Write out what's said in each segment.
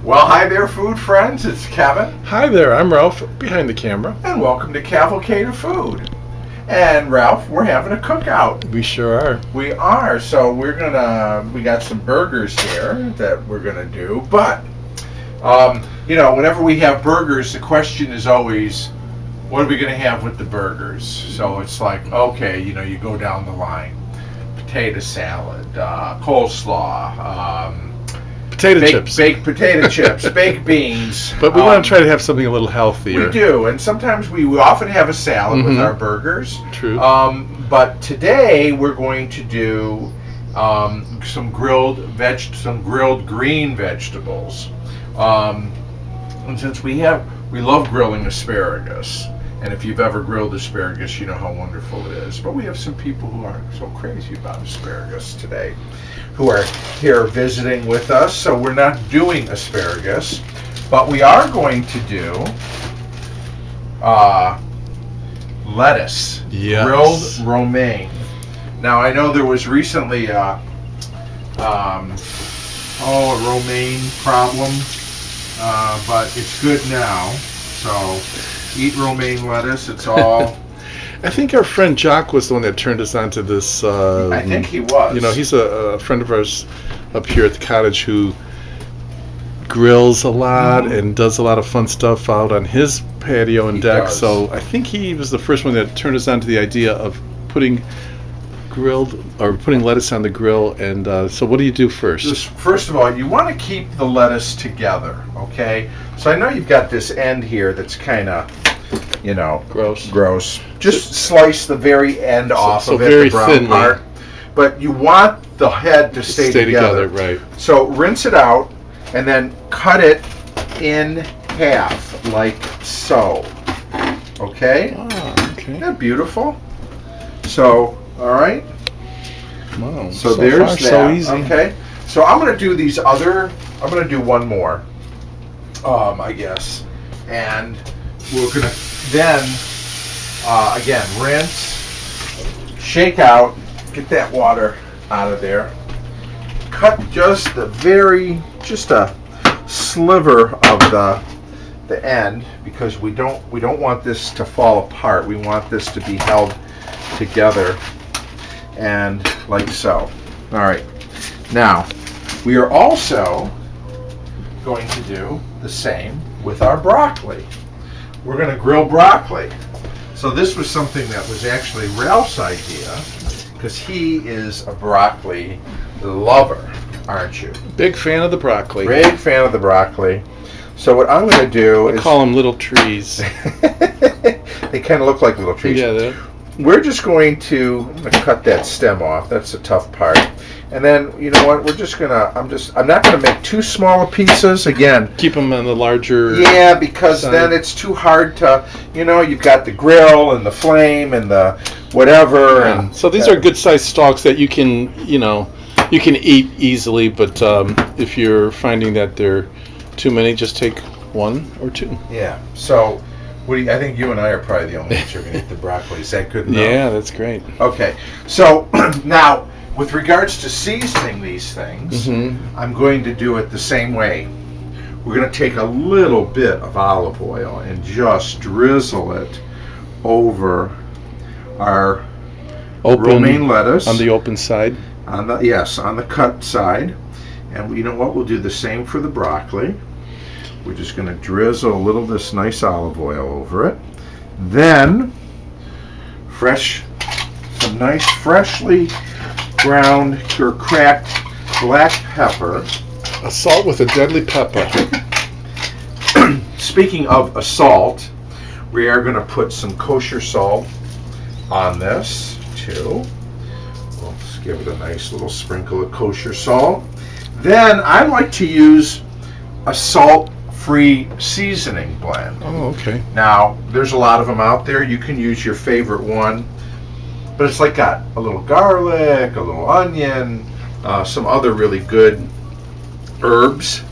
Well, hi there, food friends. It's Kevin. Hi there, I'm Ralph, behind the camera. And welcome to Cavalcade of Food. And Ralph, we're having a cookout. We sure are. We are. So we got some burgers here that we're gonna do. But, whenever we have burgers, the question is always, what are we gonna have with the burgers? So it's like, okay, you go down the line. Potato salad, coleslaw, baked potato chips, baked beans. But we want to try to have something a little healthier. We do, and sometimes we often have a salad with our burgers. True. But today we're going to do some grilled green vegetables. And since we love grilling asparagus. And if you've ever grilled asparagus, you know how wonderful it is. But we have some people who aren't so crazy about asparagus today, who are here visiting with us. So we're not doing asparagus, but we are going to do lettuce, grilled romaine. Now I know there was recently a romaine problem, but it's good now. So. Eat romaine lettuce. It's all. I think our friend Jock was the one that turned us onto this. I think he was. He's a friend of ours up here at the cottage who grills a lot and does a lot of fun stuff out on his patio and deck. Does. So I think he was the first one that turned us onto the idea of putting lettuce on the grill. And so what do you do first? First of all, you want to keep the lettuce together, okay? So I know you've got this end here that's kind of, gross. Just slice the very end off of it, very the brown thinly. part. But you want the head to stay together. Right. So rinse it out and then cut it in half, like so. Okay? Oh, okay. Isn't that beautiful? So, all right. Wow. So there's far, that. So easy. Okay. So I'm going to do I'm going to do one more, I guess. And we're going to then, again, rinse, shake out, get that water out of there. Cut just a sliver of the end, because we don't want this to fall apart. We want this to be held together, and like so. All right. Now, we are also going to do the same with our broccoli. We're going to grill broccoli. So this was something that was actually Ralph's idea, because he is a broccoli lover, aren't you? Big fan of the broccoli. Big fan of the broccoli. So what I'm going to do is... call them little trees. They kind of look like little trees. Yeah, we're just going to cut that stem off. That's the tough part. And then, you know what? We're just gonna. I'm not gonna make too small pieces. Again, keep them on the larger. Yeah, because side. then it's too hard to. You've got the grill and the flame and the whatever. Yeah. And so these are good sized stalks that you can eat easily. But if you're finding that they're too many, just take one or two. Yeah. So. I think you and I are probably the only ones who are going to eat the broccoli. Is that good enough? Yeah, that's great. Okay. So now, with regards to seasoning these things, I'm going to do it the same way. We're going to take a little bit of olive oil and just drizzle it over our romaine lettuce. On the open side? On the cut side. And you know what? We'll do the same for the broccoli. We're just going to drizzle a little of this nice olive oil over it. Then, some nice freshly ground or cracked black pepper. A salt with a deadly pepper. Speaking of a salt, we are going to put some kosher salt on this too. We'll just give it a nice little sprinkle of kosher salt. Then I like to use a salt-free seasoning blend. Oh, okay. Now, there's a lot of them out there. You can use your favorite one, but it's like got a little garlic, a little onion, some other really good herbs.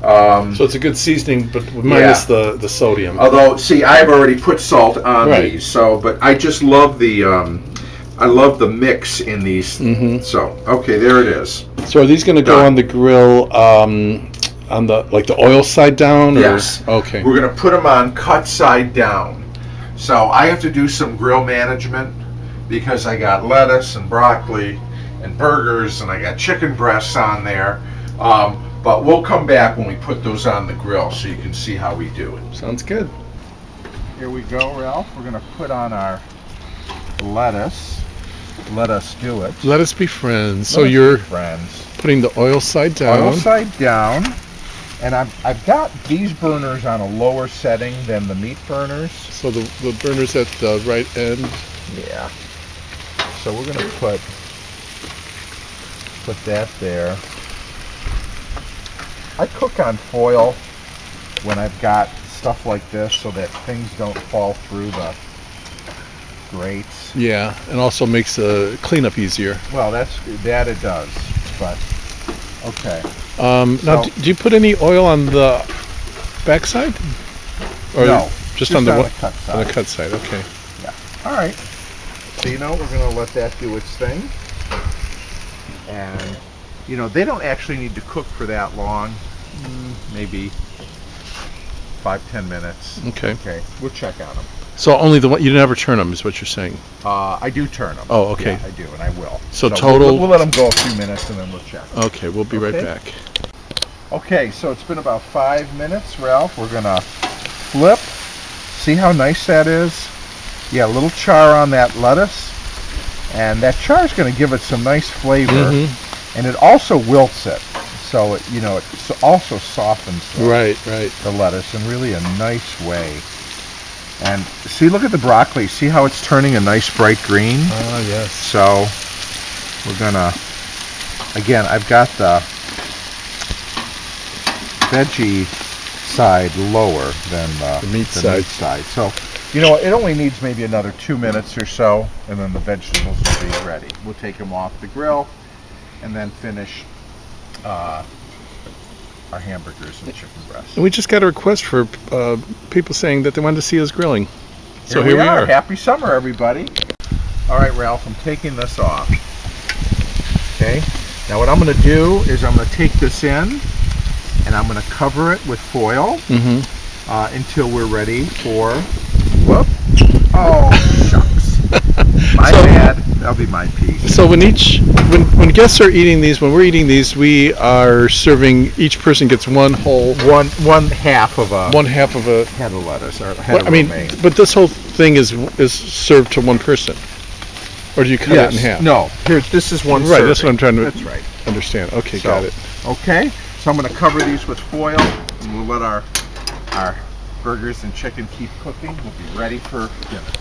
So it's a good seasoning, but minus the sodium. Although, see, I've already put salt on these, but I just love the mix in these. So, okay, there it is. So are these going to go on the grill on the oil side down? Or? Yes. Okay. We're going to put them on cut side down. So I have to do some grill management because I got lettuce and broccoli and burgers and I got chicken breasts on there. But we'll come back when we put those on the grill so you can see how we do it. Sounds good. Here we go, Ralph. We're going to put on our lettuce. Let us do it. Let us be friends. So Let us you're be friends. putting the oil side down. Oil side down. And I've got these burners on a lower setting than the meat burners. So the burner's at the right end. Yeah. So we're going to put that there. I cook on foil when I've got stuff like this so that things don't fall through the grates. Yeah, and also makes the cleanup easier. Well, that it does, but okay. Now, do you put any oil on the backside? Or no, just on the cut side. On the cut side, okay. Yeah. All right. So we're going to let that do its thing, and they don't actually need to cook for that long. Maybe 5-10 minutes. Okay. Okay. We'll check on them. So only the one, you never turn them, is what you're saying? I do turn them. Oh, okay. Yeah, I do, and I will. So total. We'll let them go a few minutes, and then we'll check. Okay, we'll be right back. Okay, so it's been about 5 minutes, Ralph. We're gonna flip. See how nice that is? Yeah, a little char on that lettuce, and that char is gonna give it some nice flavor, and it also wilts it. So it also softens the lettuce in really a nice way. And see, look at the broccoli. See how it's turning a nice bright green? Oh, yes. So we're gonna, again, I've got the veggie side lower than the meat side. So, it only needs maybe another 2 minutes or so, and then the vegetables will be ready. We'll take them off the grill and then finish our hamburgers and chicken breasts. And we just got a request for people saying that they wanted to see us grilling. So here we are. Happy summer, everybody. All right, Ralph, I'm taking this off. Okay. Now what I'm going to do is I'm going to take this in and I'm going to cover it with foil until we're ready for. Whoop! Oh, shucks. My bad. That'll be my piece. So when guests are eating these, when we're eating these, we are serving. Each person gets one half of a head of lettuce or head of romaine. But this whole thing is served to one person, or do you cut it in half? No. Here, this is one. Right. That's what I'm trying to. That's right. Understand. Okay, got it. Okay. So I'm going to cover these with foil, and we'll let our burgers and chicken keep cooking. We'll be ready for dinner.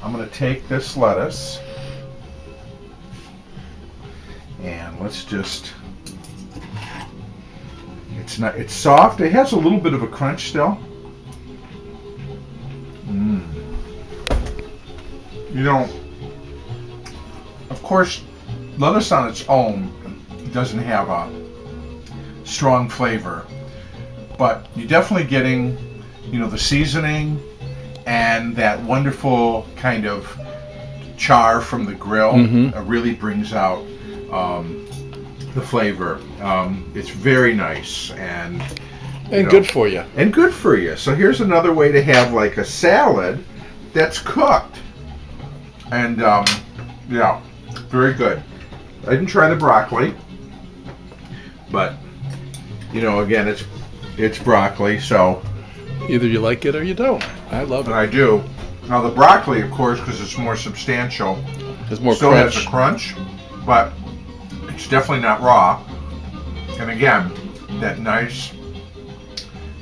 I'm going to take this lettuce and let's just, it's soft. It has a little bit of a crunch still. Of course, lettuce on its own doesn't have a strong flavor, but you're definitely getting, the seasoning and that wonderful kind of char from the grill really brings out the flavor. It's very nice and good for you. And good for you. So here's another way to have like a salad that's cooked. And yeah, very good. I didn't try the broccoli, but again, it's broccoli, so either you like it or you don't. I love it. I do. Now the broccoli, of course, because it's more substantial, There's more still crunch. has a crunch, but it's definitely not raw. And again, that nice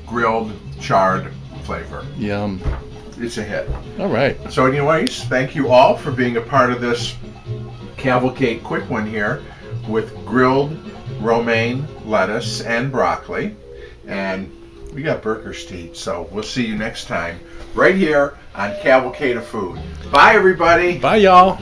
grilled, charred flavor. Yum. It's a hit. All right. So anyways, thank you all for being a part of this Cavalcade quick one here with grilled romaine, lettuce, and broccoli. And we got burgers to eat, so we'll see you next time right here on Cavalcade of Food. Bye, everybody. Bye, y'all.